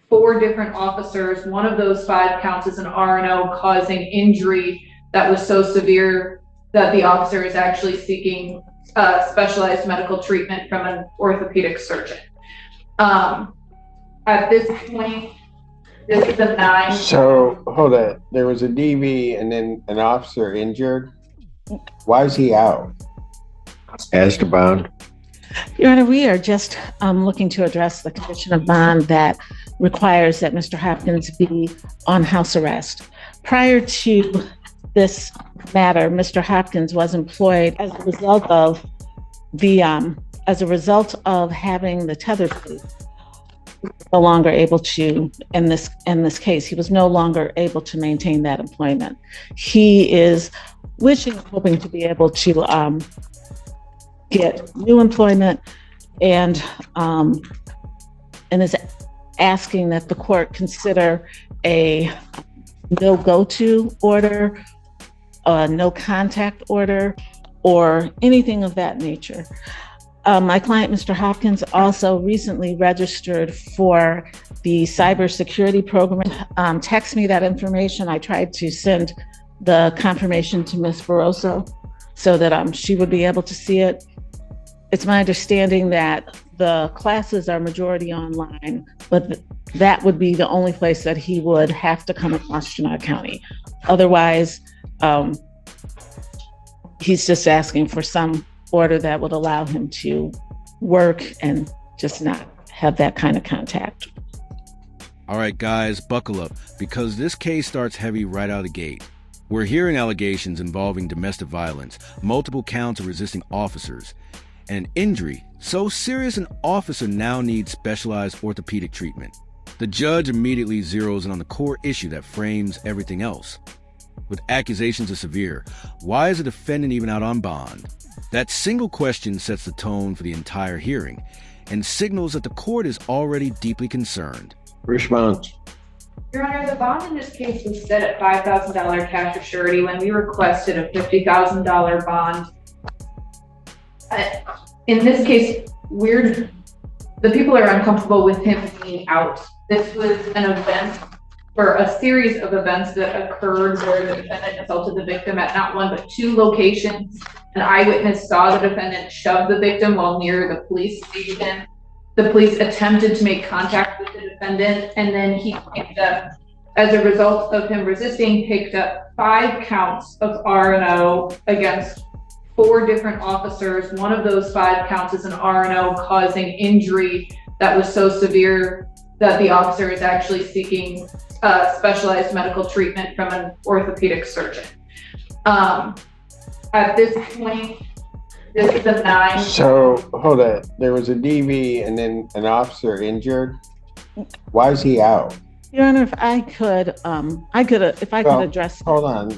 4 different officers. One of those 5 counts is an R&O causing injury that was so severe that the officer is actually seeking specialized medical treatment from an orthopedic surgeon. At this point, this is a 9. So hold on. There was a DV and then an officer injured. Why is he out? As to bond. Your Honor, we are just looking to address the condition of bond that requires that Mr. Hopkins be on house arrest. Prior to this matter, Mr. Hopkins was employed as a result of having the tether plea. No longer able to, in this case, he was no longer able to maintain that employment. He is wishing, hoping to be able to get new employment, and is asking that the court consider a no go-to order, a no contact order, or anything of that nature. My client, Mr. Hopkins, also recently registered for the cybersecurity program. Text me that information. I tried to send the confirmation to Ms. Barroso so that she would be able to see it. It's my understanding that the classes are majority online, but that would be the only place that he would have to come across Chenal County. Otherwise, he's just asking for some order that would allow him to work and just not have that kind of contact. All right, guys, buckle up, because this case starts heavy right out of the gate. We're hearing allegations involving domestic violence, multiple counts of resisting officers, and an injury so serious an officer now needs specialized orthopedic treatment. The judge immediately zeroes in on the core issue that frames everything else. With accusations as severe, why is the defendant even out on bond? That single question sets the tone for the entire hearing and signals that the court is already deeply concerned. Response. Your Honor, the bond in this case was set at $5,000 cash or surety when we requested a $50,000 bond. In this case, the people are uncomfortable with him being out. This was an event, or a series of events that occurred where the defendant assaulted the victim at not 1 but 2 locations. An eyewitness saw the defendant shove the victim while near the police station. The police attempted to make contact with the defendant, and then he picked up, as a result of him resisting, picked up 5 counts of R&O against 4 different officers. One of those 5 counts is an R&O causing injury that was so severe that the officer is actually seeking specialized medical treatment from an orthopedic surgeon. At this point, this is a 9. So hold on. There was a DV and then an officer injured. Why is he out? Your Honor, if I could address. Hold on.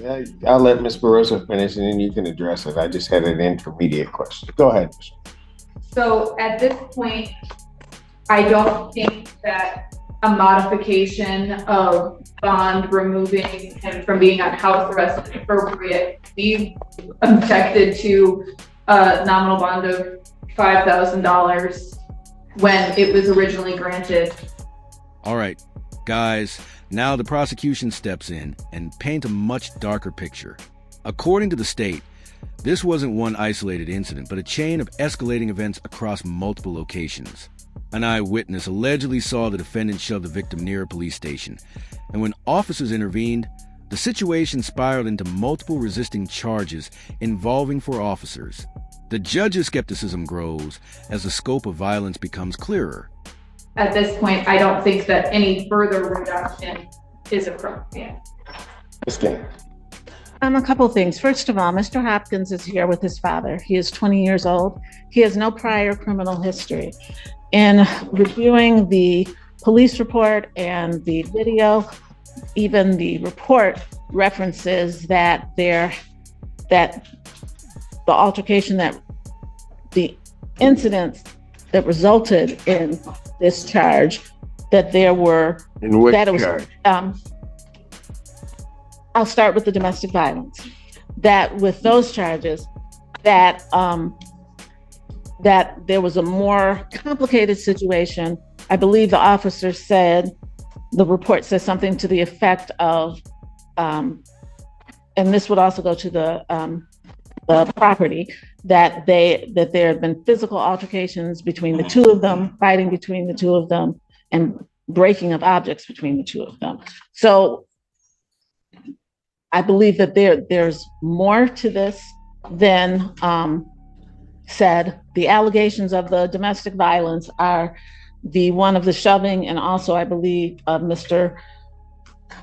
I'll let Ms. Barroso finish and then you can address it. I just had an intermediate question. Go ahead. So at this point, I don't think that a modification of bond removing him from being on house arrest is appropriate. We objected to a nominal bond of $5,000 when it was originally granted. All right, guys, now the prosecution steps in and paint a much darker picture. According to the state, this wasn't one isolated incident, but a chain of escalating events across multiple locations. An eyewitness allegedly saw the defendant shove the victim near a police station, and when officers intervened, the situation spiraled into multiple resisting charges involving 4 officers. The judge's skepticism grows as the scope of violence becomes clearer. At this point, I don't think that any further reduction is appropriate. A couple of things. First of all, Mr. Hopkins is here with his father. He is 20 years old. He has no prior criminal history. In reviewing the police report and the video, even the report references that the altercation, that the incidents that resulted in this charge, that there were. In which that it was, charge? I'll start with the domestic violence. That with those charges, that there was a more complicated situation. I believe the officer said the report says something to the effect of, and this would also go to the property, that there had been physical altercations between the two of them, fighting between the two of them, and breaking of objects between the two of them. So I believe that there's more to this than said. The allegations of the domestic violence are the one of the shoving, and also I believe of Mr.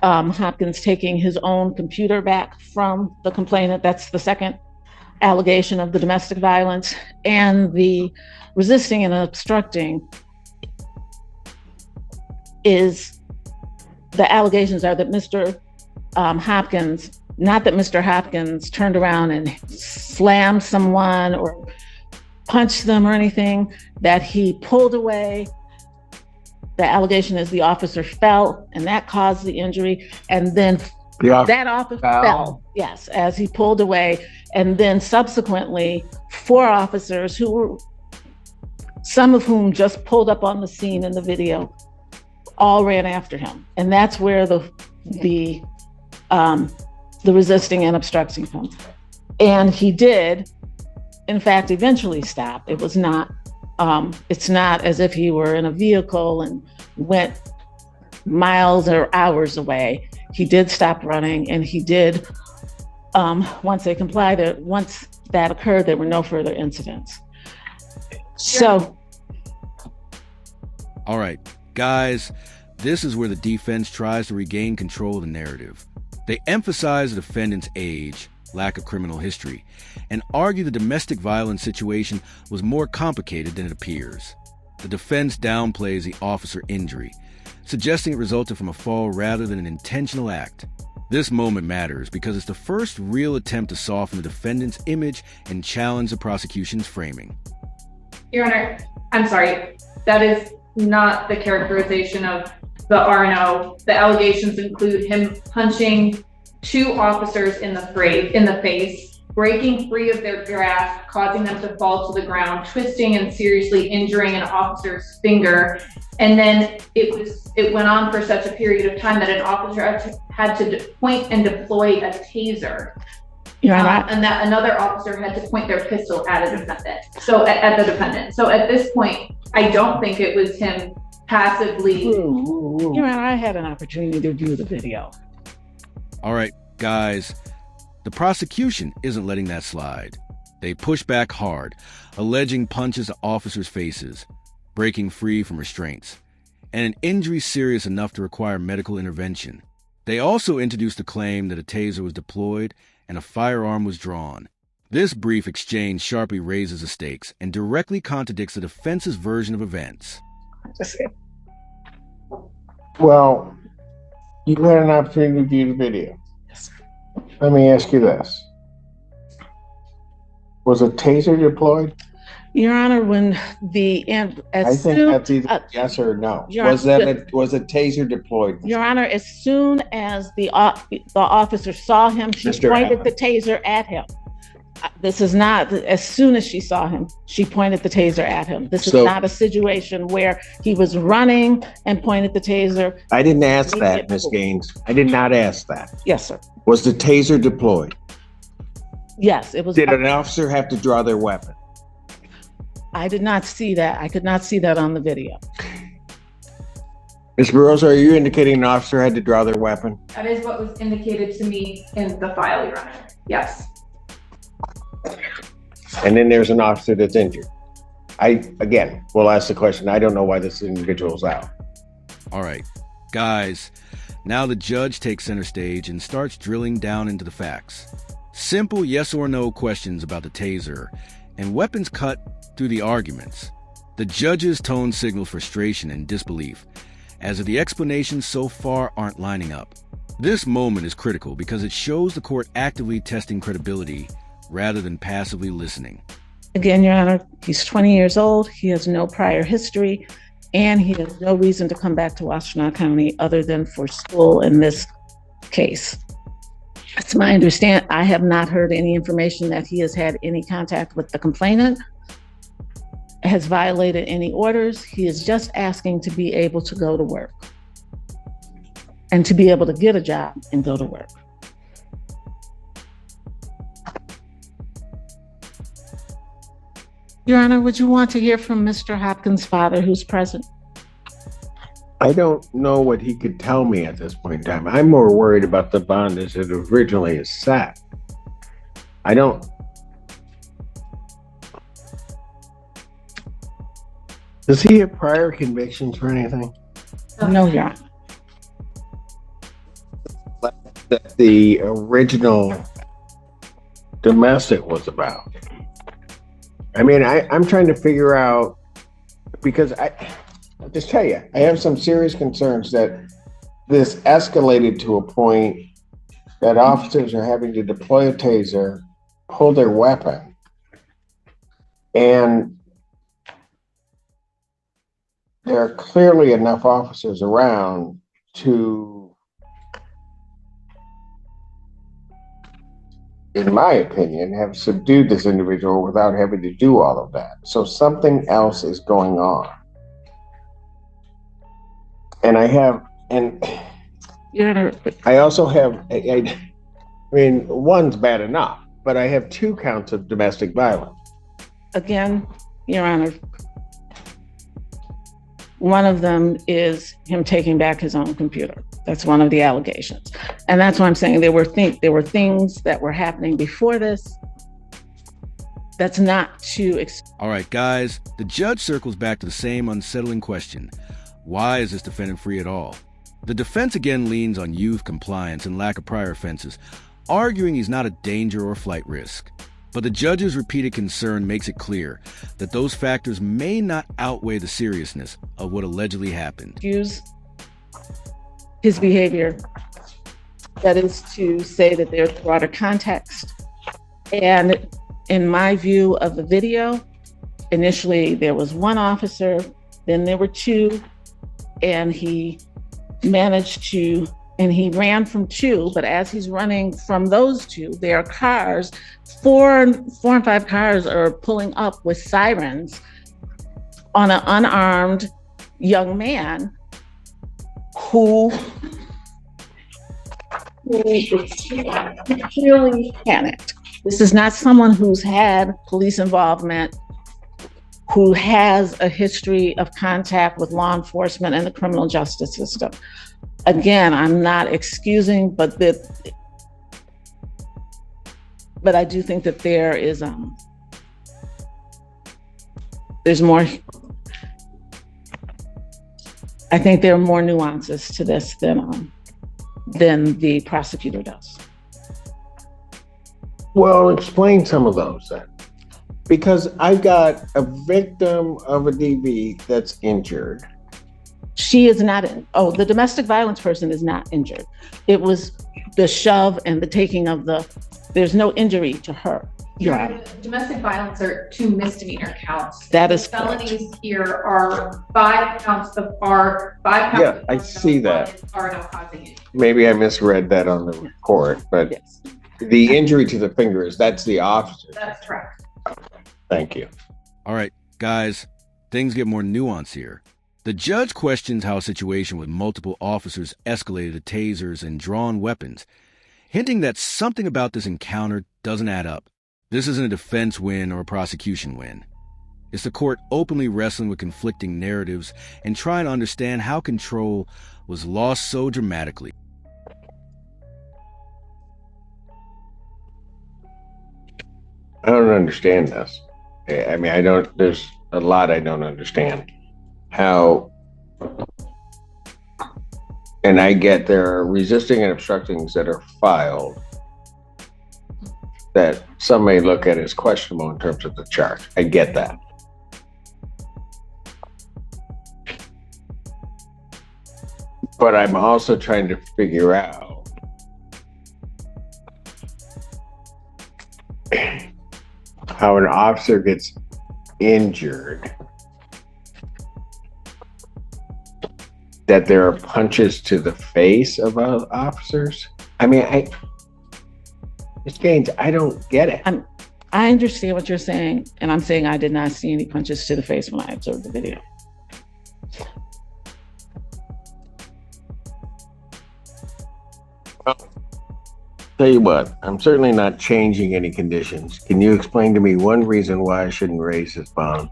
Hopkins taking his own computer back from the complainant. That's the second allegation of the domestic violence. And the resisting and obstructing is, the allegations are that Mr. Hopkins, not that Mr. Hopkins turned around and slammed someone or punched them or anything, that he pulled away. The allegation is the officer fell and that caused the injury. And then that officer fell, yes, as he pulled away. And then subsequently, 4 officers, who were, some of whom just pulled up on the scene in the video, all ran after him. And that's where the resisting and obstructing comes. And he did, in fact, eventually stop. It was not, it's not as if he were in a vehicle and went miles or hours away. He did stop running, and he did, once they complied, once that occurred, there were no further incidents. So. All right, guys, this is where the defense tries to regain control of the narrative. They emphasize the defendant's age, lack of criminal history, and argue the domestic violence situation was more complicated than it appears. The defense downplays the officer injury, suggesting it resulted from a fall rather than an intentional act. This moment matters because it's the first real attempt to soften the defendant's image and challenge the prosecution's framing. Your Honor, I'm sorry. That is not the characterization of the R&O. The allegations include him punching 2 officers in the face, breaking free of their grasp, causing them to fall to the ground, twisting and seriously injuring an officer's finger. And then it went on for such a period of time that an officer had to point and deploy a taser. And that another officer had to point their pistol at a defendant. So at the defendant. So at this point, I don't think it was him passively. Your Honor, I had an opportunity to view the video. All right, guys, the prosecution isn't letting that slide. They push back hard, alleging punches to officers' faces, breaking free from restraints, and an injury serious enough to require medical intervention. They also introduced the claim that a taser was deployed and a firearm was drawn. This brief exchange sharply raises the stakes and directly contradicts the defense's version of events. Well, you had an opportunity to view the video. Yes. Let me ask you this. Was a taser deployed? Your Honor, when I think that's either yes or no. Was a taser deployed? Your Honor, as soon as the officer saw him, she pointed the taser at him. This is not, as soon as she saw him, she pointed the taser at him. This is not a situation where he was running and pointed the taser. I didn't ask that, Ms. Gaines. I did not ask that. Yes, sir. Was the taser deployed? Yes, it was. Did an officer have to draw their weapon? I did not see that. I could not see that on the video. Ms. Barroso, are you indicating an officer had to draw their weapon? That is what was indicated to me in the file, Your Honor. Yes. And then there's an officer that's injured. We'll ask the question. I don't know why this individual's out. All right, guys, now the judge takes center stage and starts drilling down into the facts. Simple yes or no questions about the taser and weapons cut through the arguments. The judge's tone signals frustration and disbelief, as if the explanations so far aren't lining up. This moment is critical because it shows the court actively testing credibility rather than passively listening. Again, Your Honor, he's 20 years old, he has no prior history, and he has no reason to come back to Washtenaw County other than for school in this case. It's my understanding, I have not heard any information that he has had any contact with the complainant, has violated any orders. He is just asking to be able to go to work. and to be able to get a job and go to work. Your Honor, would you want to hear from Mr. Hopkins' father, who's present? I don't know what he could tell me at this point in time. I'm more worried about the bond as it originally is set. I don't. Does he have prior convictions for anything? No, Your Honor. That the original domestic was about. I mean, I'm trying to figure out, because I'll just tell you, I have some serious concerns that this escalated to a point that officers are having to deploy a taser, pull their weapon, and there are clearly enough officers around to, in my opinion, have subdued this individual without having to do all of that. So something else is going on. And Your Honor, I also have, I mean, one's bad enough, but I have 2 counts of domestic violence. again, Your Honor, one of them is him taking back his own computer. That's one of the allegations. And that's why I'm saying there were things that were happening before this. That's not to... All right, guys, the judge circles back to the same unsettling question. Why is this defendant free at all? The defense again leans on youth, compliance, and lack of prior offenses, arguing he's not a danger or flight risk. But the judge's repeated concern makes it clear that those factors may not outweigh the seriousness of what allegedly happened. Use his behavior. That is to say that there's broader context. And in my view of the video, initially there was 1 officer, then there were 2, and he ran from 2, but as he's running from those 2, there are cars, 4 and 5 cars are pulling up with sirens on an unarmed young man who clearly panicked. This is not someone who's had police involvement, who has a history of contact with law enforcement and the criminal justice system. Again, I'm not excusing, but I do think that there is there's more. I think there are more nuances to this than the prosecutor does. Well, explain some of those then. Because I've got a victim of a DV that's injured. She is not the domestic violence person is not injured. It was the shove and the taking of there's no injury to her. Domestic violence are 2 misdemeanor counts. That is felonies correct. here are 5 counts of R, 5 counts. Yeah, I see that. Are no causing it. Maybe I misread that on the report, but Yes. the injury to the finger that's the officer. That's correct. Thank you. All right, guys, things get more nuanced here. The judge questions how a situation with multiple officers escalated to tasers and drawn weapons, hinting that something about this encounter doesn't add up. This isn't a defense win or a prosecution win. It's the court openly wrestling with conflicting narratives and trying to understand how control was lost so dramatically. I don't understand this. I mean, there's a lot I don't understand. How, and I get there are resisting and obstructings that are filed that some may look at as questionable in terms of the charge. I get that. But I'm also trying to figure out how an officer gets injured, that there are punches to the face of officers. I mean, Ms. Gaines, I don't get it. I understand what you're saying, and I'm saying I did not see any punches to the face when I observed the video. Tell you what, I'm certainly not changing any conditions. Can you explain to me one reason why I shouldn't raise his bond?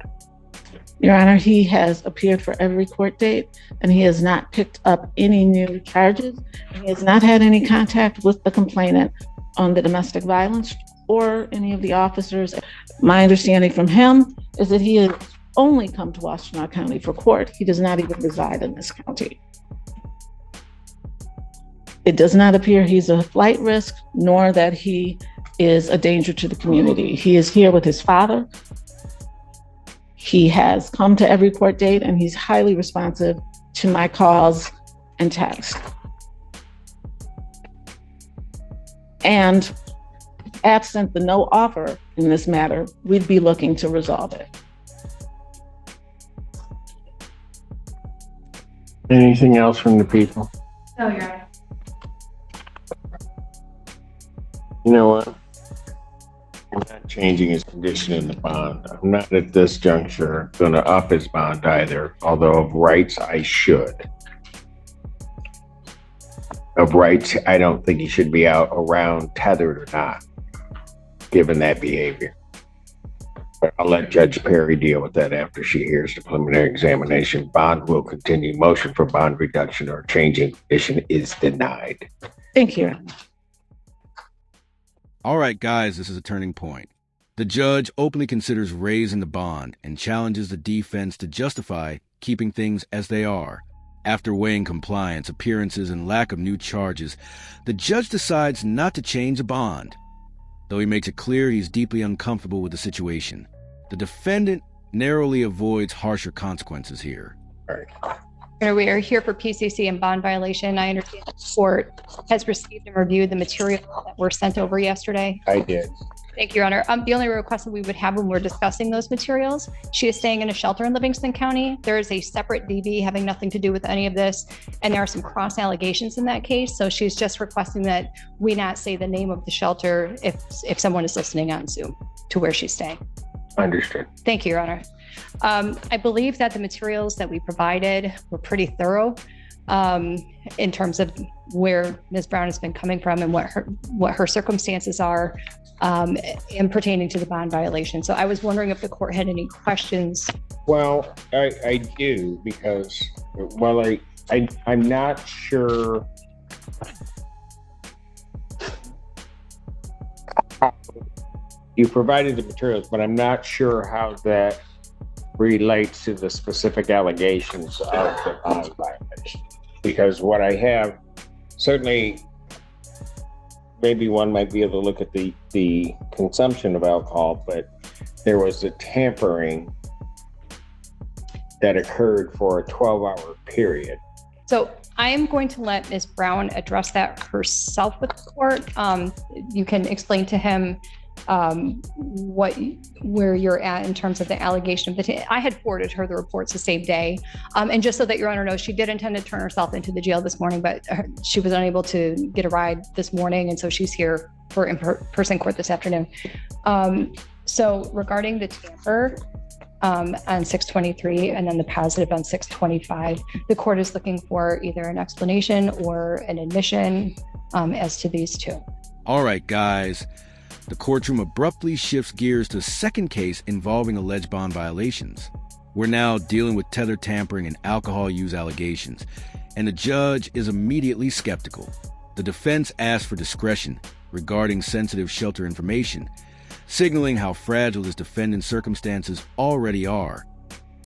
Your Honor, he has appeared for every court date and he has not picked up any new charges. He has not had any contact with the complainant on the domestic violence or any of the officers. My understanding from him is that he has only come to Washtenaw County for court. He does not even reside in this county. It does not appear he's a flight risk, nor that he is a danger to the community. He is here with his father. He has come to every court date and he's highly responsive to my calls and texts. And absent the no offer in this matter, we'd be looking to resolve it. Anything else from the people? No, Your Honor. You know what? I'm not changing his condition in the bond. I'm not at this juncture going to up his bond either, although of rights I should. Of rights, I don't think he should be out around tethered or not, given that behavior. But I'll let Judge Perry deal with that after she hears the preliminary examination. Bond will continue. Motion for bond reduction or changing condition is denied. Thank you, Your Honor. All right, guys, this is a turning point. The judge openly considers raising the bond and challenges the defense to justify keeping things as they are. After weighing compliance, appearances, and lack of new charges, the judge decides not to change the bond, though he makes it clear he's deeply uncomfortable with the situation. The defendant narrowly avoids harsher consequences here. We are here for PCC and bond violation. I understand the court has received and reviewed the materials that were sent over yesterday. I did. Thank you, Your Honor. The only request that we would have when we're discussing those materials, she is staying in a shelter in Livingston County. There is a separate DV having nothing to do with any of this, and there are some cross allegations in that case. So she's just requesting that we not say the name of the shelter if someone is listening on Zoom to where she's staying. Understood. Thank you, Your Honor. I believe that the materials that we provided were pretty thorough in terms of where Ms. Brown has been coming from and what her circumstances are in pertaining to the bond violation. So I was wondering if the court had any questions. Well, I do, because while I'm not sure how you provided the materials, but I'm not sure how that relates to the specific allegations of the bond violation. Because what I have, certainly, maybe one might be able to look at the consumption of alcohol, but there was a tampering that occurred for a 12-hour period. So I am going to let Ms. Brown address that herself with the court. You can explain to him where you're at in terms of the allegation of I had forwarded her the reports the same day. And just so that Your Honor knows, she did intend to turn herself into the jail this morning, but she was unable to get a ride this morning. And so she's here for in-person court this afternoon. So regarding the tamper on 623 and then the positive on 625, the court is looking for either an explanation or an admission as to these two. All right, guys. The courtroom abruptly shifts gears to a second case involving alleged bond violations. We're now dealing with tether tampering and alcohol use allegations, and the judge is immediately skeptical. The defense asks for discretion regarding sensitive shelter information, signaling how fragile this defendant's circumstances already are.